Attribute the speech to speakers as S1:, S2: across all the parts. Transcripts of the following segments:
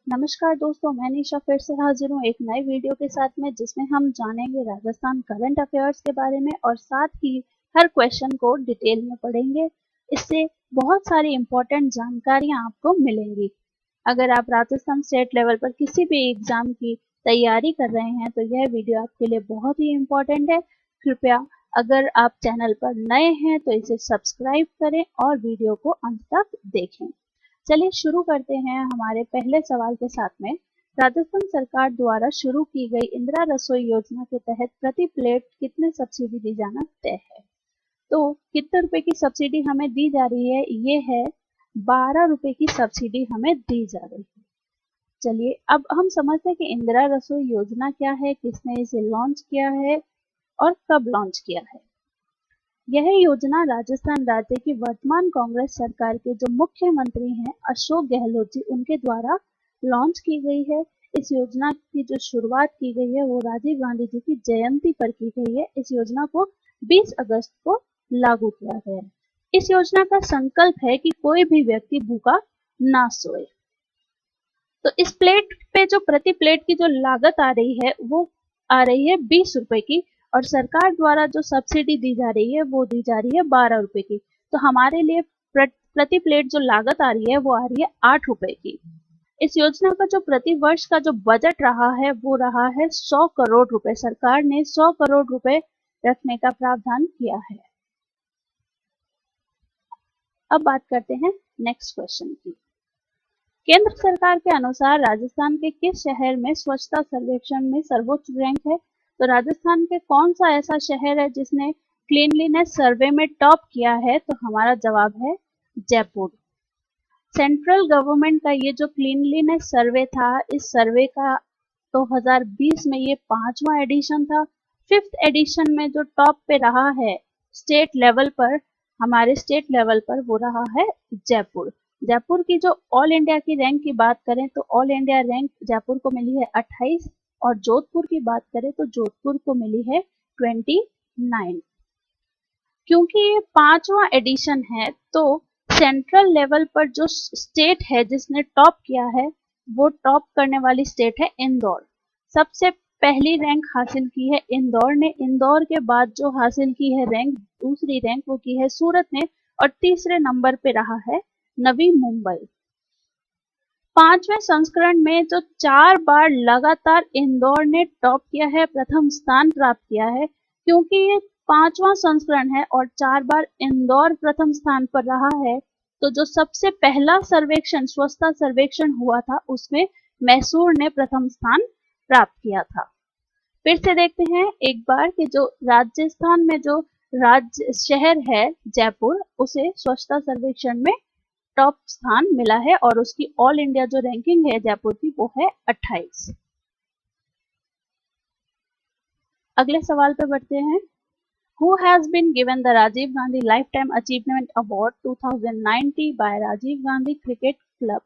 S1: नमस्कार दोस्तों, मैं निशा फिर से हाजिर हूँ एक नए वीडियो के साथ में जिसमें हम जानेंगे राजस्थान करंट अफेयर्स के बारे में और साथ ही हर क्वेश्चन को डिटेल में पढ़ेंगे। इससे बहुत सारी इंपॉर्टेंट जानकारियाँ आपको मिलेंगी। अगर आप राजस्थान स्टेट लेवल पर किसी भी एग्जाम की तैयारी कर रहे हैं तो यह वीडियो आपके लिए बहुत ही इम्पोर्टेंट है। कृपया अगर आप चैनल पर नए हैं तो इसे सब्सक्राइब करें और वीडियो को अंत तक देखें। चलिए शुरू करते हैं हमारे पहले सवाल के साथ में। राजस्थान सरकार द्वारा शुरू की गई इंदिरा रसोई योजना के तहत प्रति प्लेट कितने सब्सिडी दी जाना तय है? तो कितने रुपए की सब्सिडी हमें दी जा रही है? ये है 12 रुपए की सब्सिडी हमें दी जा रही है। चलिए अब हम समझते हैं कि इंदिरा रसोई योजना क्या है, किसने इसे लॉन्च किया है और कब लॉन्च किया है। यह योजना राजस्थान राज्य की वर्तमान कांग्रेस सरकार के जो मुख्यमंत्री हैं अशोक गहलोत जी, उनके द्वारा लॉन्च की गई है। इस योजना की जो शुरुआत की गई है वो राजीव गांधी जी की जयंती पर की गई है। इस योजना को 20 अगस्त को लागू किया गया है। इस योजना का संकल्प है कि कोई भी व्यक्ति भूखा ना सोए। तो इस प्लेट पे जो प्रति प्लेट की जो लागत आ रही है वो आ रही है 20 रुपए की और सरकार द्वारा जो सब्सिडी दी जा रही है वो दी जा रही है 12 रुपए की। तो हमारे लिए प्रति प्लेट जो लागत आ रही है वो आ रही है 8 रुपए की। इस योजना का जो प्रति वर्ष का जो बजट रहा है वो रहा है 100 करोड़ रुपए। सरकार ने 100 करोड़ रुपए रखने का प्रावधान किया है। अब बात करते हैं नेक्स्ट क्वेश्चन की। केंद्र सरकार के अनुसार राजस्थान के किस शहर में स्वच्छता सर्वेक्षण में सर्वोच्च रैंक है? तो राजस्थान के कौन सा ऐसा शहर है जिसने क्लीनलीनेस सर्वे में टॉप किया है? तो हमारा जवाब है जयपुर। सेंट्रल गवर्नमेंट का ये जो क्लीनलीनेस सर्वे था, इस सर्वे का 2020 में ये 5वां एडिशन था। 5th एडिशन में जो टॉप पे रहा है स्टेट लेवल पर, हमारे स्टेट लेवल पर, वो रहा है जयपुर। जयपुर की जो ऑल इंडिया की रैंक की बात करें तो ऑल इंडिया रैंक जयपुर को मिली है 28 और जोधपुर की बात करें तो जोधपुर को मिली है 29। क्योंकि ये 5वां एडिशन है तो सेंट्रल लेवल पर जो स्टेट है जिसने टॉप किया है वो टॉप करने वाली स्टेट है इंदौर। सबसे पहली रैंक हासिल की है इंदौर ने। इंदौर के बाद जो हासिल की है रैंक, दूसरी रैंक वो की है सूरत ने और तीसरे नंबर पे रहा है नवी मुंबई। 5वें संस्करण में जो 4 बार लगातार इंदौर ने टॉप किया है, प्रथम स्थान प्राप्त किया है। क्योंकि ये 5वां संस्करण है और 4 बार इंदौर प्रथम स्थान पर रहा है तो जो सबसे पहला सर्वेक्षण, स्वच्छता सर्वेक्षण हुआ था उसमें मैसूर ने प्रथम स्थान प्राप्त किया था। फिर से देखते हैं एक बार कि जो राजस्थान में जो राज्य शहर है जयपुर, उसे स्वच्छता सर्वेक्षण में टॉप स्थान मिला है और उसकी ऑल इंडिया जो रैंकिंग है जयपुर की वो है 28। अगले सवाल पे बढ़ते हैं। Who has been given the Rajiv Gandhi Lifetime Achievement Award 2090 by Rajiv Gandhi Cricket Club?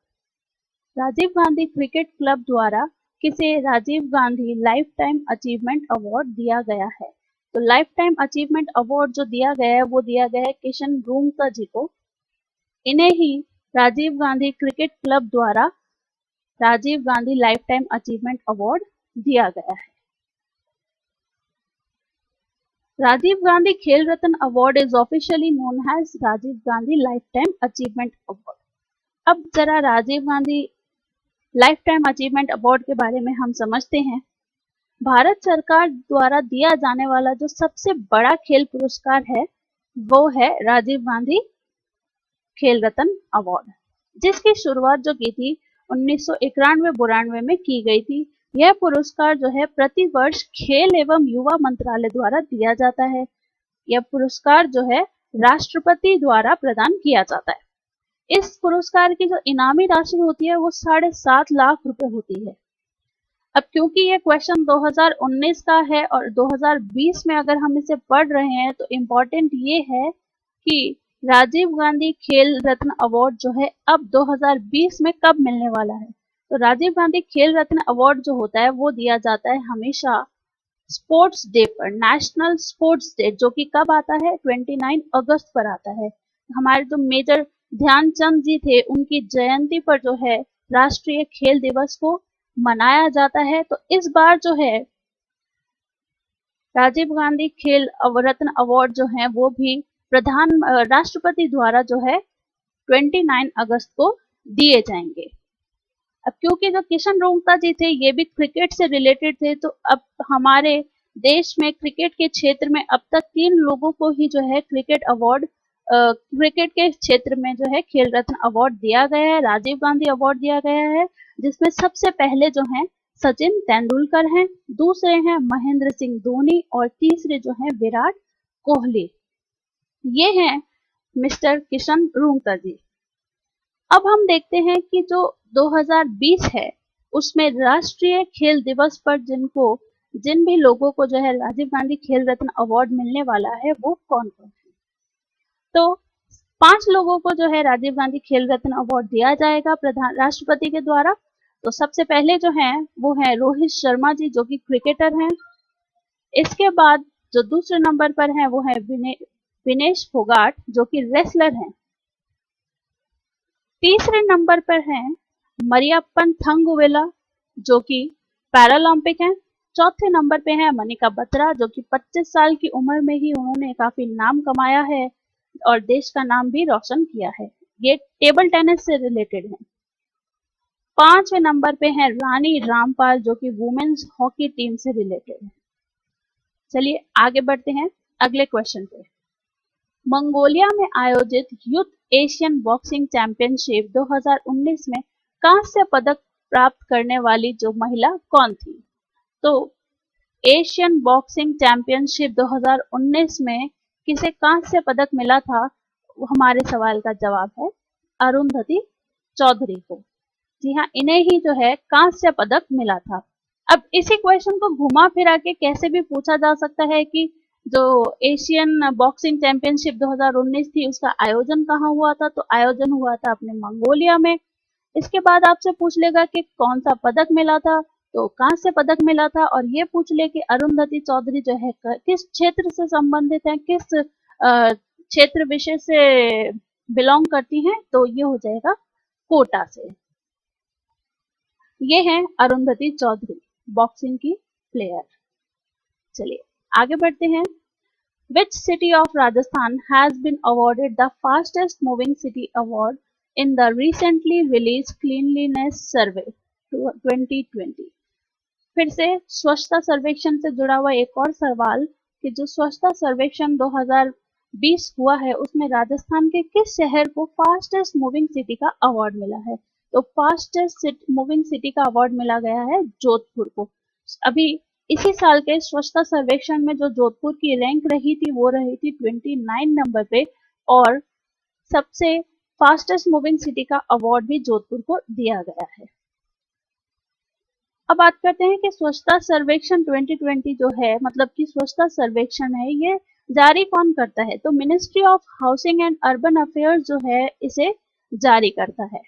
S1: Rajiv Gandhi cricket club द्वारा किसे Rajiv Gandhi lifetime achievement award दिया गया है? तो लाइफ टाइम अचीवमेंट अवार्ड जो दिया गया है वो दिया गया है किशन रूंगटा जी को। इन्हें ही राजीव गांधी क्रिकेट क्लब द्वारा Rajiv Gandhi lifetime achievement award दिया गया है। Rajiv Gandhi Khel Ratna award is officially known as Rajiv Gandhi lifetime achievement award. अब जरा Rajiv Gandhi lifetime achievement award के बारे में हम समझते हैं। भारत सरकार द्वारा दिया जाने वाला जो सबसे बड़ा खेल पुरस्कार है वो है राजीव गांधी खेल रत्न अवार्ड, जिसकी शुरुआत जो की थी 1991-92 में की गई थी। यह पुरस्कार जो है प्रति वर्ष खेल एवं युवा मंत्रालय द्वारा दिया जाता है। यह पुरस्कार जो है राष्ट्रपति द्वारा प्रदान किया जाता है। इस पुरस्कार की जो इनामी राशि होती है वो 7.5 लाख रुपए होती है। अब क्योंकि ये क्वेश्चन 2019 का है और 2020 में अगर हम इसे पढ़ रहे हैं तो इम्पोर्टेंट ये है कि राजीव गांधी खेल रत्न अवार्ड जो है अब 2020 में कब मिलने वाला है। तो राजीव गांधी खेल रत्न अवार्ड जो होता है वो दिया जाता है हमेशा स्पोर्ट्स डे पर, नेशनल स्पोर्ट्स डे, जो कि कब आता है 29 अगस्त पर आता है। हमारे जो मेजर ध्यानचंद जी थे उनकी जयंती पर जो है राष्ट्रीय खेल दिवस को मनाया जाता है। तो इस बार जो है राजीव गांधी खेल रत्न अवार्ड जो है वो भी राष्ट्रपति द्वारा जो है 29 अगस्त को दिए जाएंगे। अब क्योंकि जो किशन रोंगटा जी थे ये भी क्रिकेट से रिलेटेड थे, तो अब हमारे देश में क्रिकेट के क्षेत्र में अब तक 3 लोगों को ही जो है क्रिकेट के क्षेत्र में जो है खेल रत्न अवार्ड दिया गया है, राजीव गांधी अवार्ड दिया गया है, जिसमें सबसे पहले जो है सचिन तेंदुलकर हैं, दूसरे हैं महेंद्र सिंह धोनी और तीसरे जो है विराट कोहली। ये हैं मिस्टर किशन रोंगटा जी। अब हम देखते हैं कि जो 2020 है उसमें राष्ट्रीय खेल दिवस पर जिन भी लोगों को जो है राजीव गांधी खेल रत्न अवार्ड मिलने वाला है वो कौन कौन है। तो 5 लोगों को जो है राजीव गांधी खेल रत्न अवार्ड दिया जाएगा राष्ट्रपति के द्वारा। तो सबसे पहले जो है वो है रोहित शर्मा जी जो कि क्रिकेटर हैं। इसके बाद जो दूसरे नंबर पर है वो है विनेश फोगाट जो कि रेसलर हैं। तीसरे नंबर पर है मरियप्पन थंगवेला जो कि पैरालंपिक हैं। चौथे नंबर पे है मनिका बत्रा जो कि 25 साल की उम्र में ही उन्होंने काफी नाम कमाया है और देश का नाम भी रोशन किया है। ये टेबल टेनिस से रिलेटेड है। 5वें नंबर पे है रानी रामपाल जो कि वुमेन्स हॉकी टीम से रिलेटेड है। चलिए आगे बढ़ते हैं अगले क्वेश्चन पे। मंगोलिया में आयोजित यूथ एशियन बॉक्सिंग चैंपियनशिप 2019 में कांस्य पदक प्राप्त करने वाली जो महिला कौन थी। तो एशियन बॉक्सिंग चैंपियनशिप 2019 में किसे कांस्य पदक मिला था, हमारे सवाल का जवाब है अरुंधति चौधरी को। जी हाँ, इन्हें ही जो है कांस्य पदक मिला था। अब इसी क्वेश्चन को घुमा फिरा के कैसे भी पूछा जा सकता है कि जो एशियन बॉक्सिंग चैंपियनशिप 2019 थी उसका आयोजन कहाँ हुआ था। तो आयोजन हुआ था अपने मंगोलिया में। इसके बाद आपसे पूछ लेगा कि कौन सा पदक मिला था, तो कांस्य पदक मिला था। और ये पूछ ले कि अरुंधति चौधरी जो है किस क्षेत्र से संबंधित है, किस क्षेत्र विषय से बिलोंग करती हैं, तो ये हो जाएगा कोटा से। ये है अरुंधति चौधरी बॉक्सिंग की प्लेयर। चलिए आगे बढ़ते हैं। Which city of Rajasthan has been awarded the fastest moving city award in the recently released Cleanliness Survey 2020? फिर से स्वच्छता सर्वेक्षण से जुड़ा हुआ एक और सवाल कि जो स्वच्छता सर्वेक्षण 2020 हुआ है उसमें राजस्थान के किस शहर को फास्टेस्ट मूविंग सिटी का अवार्ड मिला है। तो फास्टेस्ट मूविंग सिटी का अवार्ड मिला गया है जोधपुर को। अभी इसी साल के स्वच्छता सर्वेक्षण में जो जोधपुर की रैंक रही थी वो रही थी 29 नंबर पे और सबसे फास्टेस्ट मूविंग सिटी का अवार्ड भी जोधपुर को दिया गया है। अब बात करते हैं कि स्वच्छता सर्वेक्षण 2020 जो है, मतलब कि स्वच्छता सर्वेक्षण है, ये जारी कौन करता है। तो ministry of housing and urban affairs जो है इसे जारी करता है।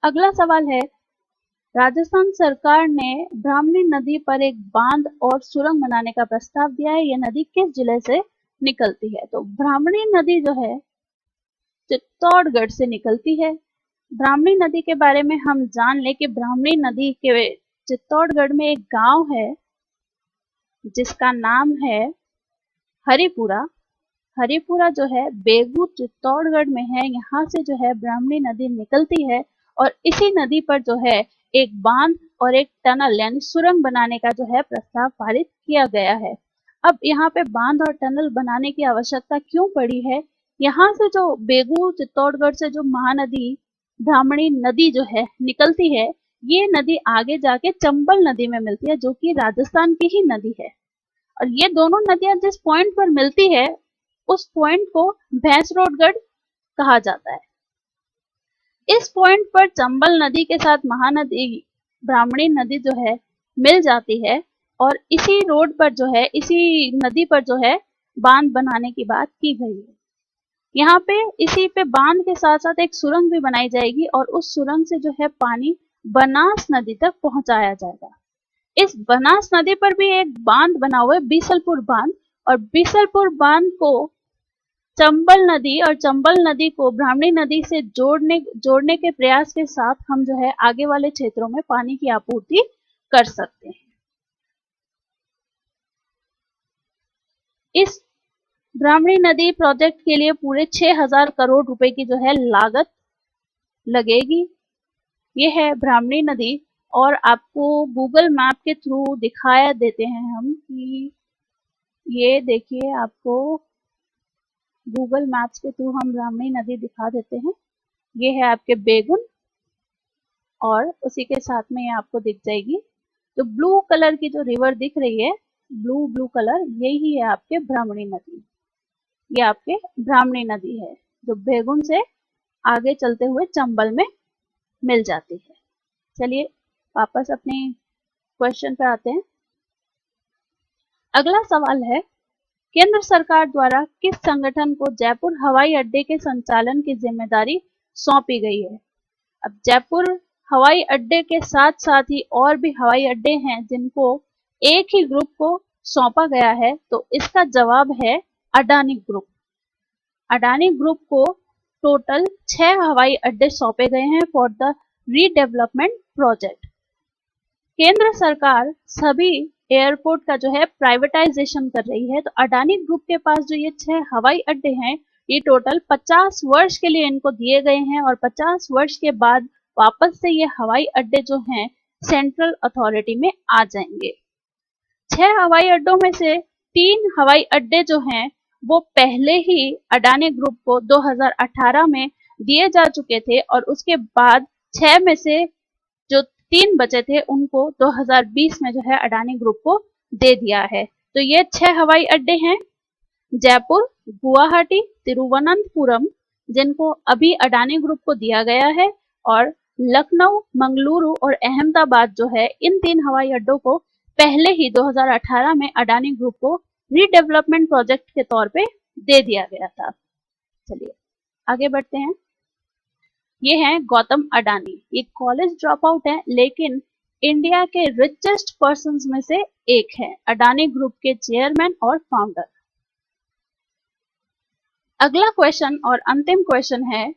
S1: अगला सवाल है, राजस्थान सरकार ने ब्राह्मणी नदी पर एक बांध और सुरंग बनाने का प्रस्ताव दिया है। यह नदी किस जिले से निकलती है। तो ब्राह्मणी नदी जो है चित्तौड़गढ़ से निकलती है। ब्राह्मणी नदी के बारे में हम जान ले कि ब्राह्मणी नदी के चित्तौड़गढ़ में एक गांव है जिसका नाम है हरिपुरा। हरिपुरा जो है बेगू चित्तौड़गढ़ में है। यहाँ से जो है ब्राह्मणी नदी निकलती है और इसी नदी पर जो है एक बांध और एक टनल यानी सुरंग बनाने का जो है प्रस्ताव पारित किया गया है। अब यहाँ पे बांध और टनल बनाने की आवश्यकता क्यों पड़ी है। यहाँ से जो बेगू चित्तौड़गढ़ से जो महानदी ब्राह्मणी नदी जो है निकलती है, ये नदी आगे जाके चंबल नदी में मिलती है जो कि राजस्थान की ही नदी है। और ये दोनों नदियां जिस पॉइंट पर मिलती है उस पॉइंट को भैंसरोडगढ़ कहा जाता है। इस पॉइंट पर चंबल नदी के साथ महानदी ब्राह्मणी नदी जो है मिल जाती है और इसी रोड पर जो है, इसी नदी पर जो है बांध बनाने की बात की गई है। यहाँ पे इसी पे बांध के साथ साथ एक सुरंग भी बनाई जाएगी और उस सुरंग से जो है पानी बनास नदी तक पहुंचाया जाएगा। इस बनास नदी पर भी एक बांध बना हुआ है बीसलपुर बांध, और बीसलपुर बांध को चंबल नदी और चंबल नदी को ब्राह्मणी नदी से जोड़ने के प्रयास के साथ हम जो है आगे वाले क्षेत्रों में पानी की आपूर्ति कर सकते हैं। इस ब्राह्मणी नदी प्रोजेक्ट के लिए पूरे 6,000 करोड़ रुपए की जो है लागत लगेगी। ये है ब्राह्मणी नदी और आपको गूगल मैप के थ्रू दिखाया देते हैं हम कि ये देखिए, आपको गूगल मैप्स के थ्रू हम ब्राह्मणी नदी दिखा देते हैं। ये है आपके बेगुन और उसी के साथ में ये आपको दिख जाएगी। तो ब्लू कलर की जो रिवर दिख रही है, ब्लू कलर, यही है आपके ब्राह्मणी नदी। ये आपके ब्राह्मणी नदी है जो बेगुन से आगे चलते हुए चंबल में मिल जाती है। चलिए वापस अपने क्वेश्चन पर आते हैं। अगला सवाल है, केंद्र सरकार द्वारा किस संगठन को जयपुर हवाई अड्डे के संचालन की जिम्मेदारी सौंपी गई है? अब जयपुर हवाई अड्डे के साथ साथ ही और भी हवाई अड्डे हैं जिनको एक ही ग्रुप को सौंपा गया है, तो इसका जवाब है अडानी ग्रुप। अडानी ग्रुप को टोटल 6 हवाई अड्डे सौंपे गए हैं फॉर द रीडेवलपमेंट प्रोजेक्ट। केंद्र सरकार सभी एयरपोर्ट का जो है प्राइवेटाइजेशन कर रही है, तो अडानी ग्रुप के पास जो ये 6 हवाई अड्डे हैं, ये टोटल 50 वर्ष के लिए इनको दिए गए हैं और 50 वर्ष के बाद वापस से ये हवाई अड्डे जो हैं सेंट्रल अथॉरिटी में आ जाएंगे। 6 हवाई अड्डों में से 3 हवाई अड्डे जो हैं वो पहले ही अडानी ग्रुप को 2018 में दिए जा चुके थे और उसके बाद 6 में से जो 3 बचे थे उनको 2020 में जो है अडानी ग्रुप को दे दिया है। तो ये 6 हवाई अड्डे हैं, जयपुर, गुवाहाटी, तिरुवनंतपुरम, जिनको अभी अडानी ग्रुप को दिया गया है, और लखनऊ, मंगलुरु और अहमदाबाद जो है, इन 3 हवाई अड्डों को पहले ही 2018 में अडानी ग्रुप को रीडेवलपमेंट प्रोजेक्ट के तौर पे दे दिया गया था। चलिए आगे बढ़ते हैं। ये हैं गौतम अडानी। ये कॉलेज ड्रॉप आउट है लेकिन इंडिया के रिचेस्ट पर्संस में से एक है, अडानी ग्रुप के चेयरमैन और फाउंडर। अगला क्वेश्चन और अंतिम क्वेश्चन है,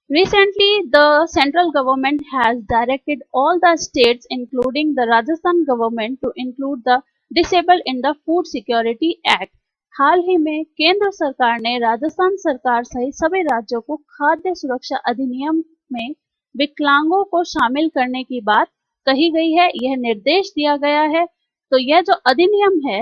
S1: recently the central government has directed all the states including the Rajasthan government to include the disabled in the food security act। हाल ही में केंद्र सरकार ने राजस्थान सरकार सहित सभी राज्यों को खाद्य सुरक्षा अधिनियम में विकलांगों को शामिल करने की बात कही गई है, यह निर्देश दिया गया है। तो यह जो अधिनियम है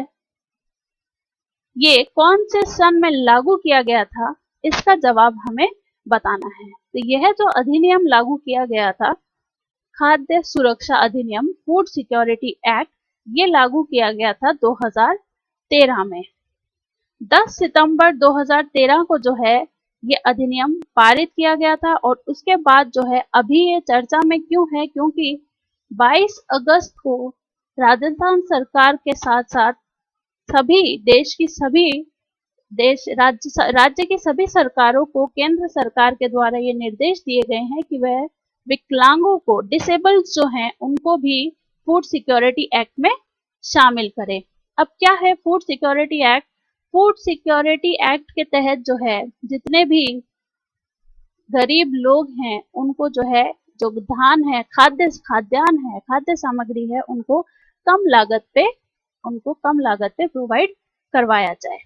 S1: ये कौन से सन में लागू किया गया था, इसका जवाब हमें बताना है। तो यह जो अधिनियम लागू किया गया था, खाद्य सुरक्षा अधिनियम, फूड सिक्योरिटी एक्ट, ये लागू किया गया था 2013 में। 10 सितंबर 2013 को जो है ये अधिनियम पारित किया गया था और उसके बाद जो है अभी ये चर्चा में क्यों है, क्योंकि 22 अगस्त को राजस्थान सरकार के साथ साथ सभी राज्य की सभी सरकारों को केंद्र सरकार के द्वारा ये निर्देश दिए गए हैं कि वह विकलांगों को, डिसेबल्ड जो हैं, उनको भी फूड सिक्योरिटी एक्ट में शामिल करें। अब क्या है food security act? Food security act के तहत जो है जितने भी गरीब लोग हैं उनको जो है, जो धान है, खाद्यान्न है, खाद्य सामग्री है, उनको कम लागत पे प्रोवाइड करवाया जाए।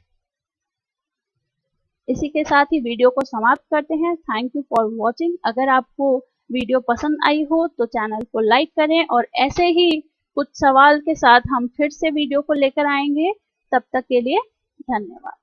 S1: इसी के साथ ही वीडियो को समाप्त करते हैं। Thank you for watching. अगर आपको वीडियो पसंद आई हो तो चैनल को लाइक करें और ऐसे ही कुछ सवाल के साथ हम फिर से वीडियो को लेकर आएंगे। तब तक के लिए धन्यवाद।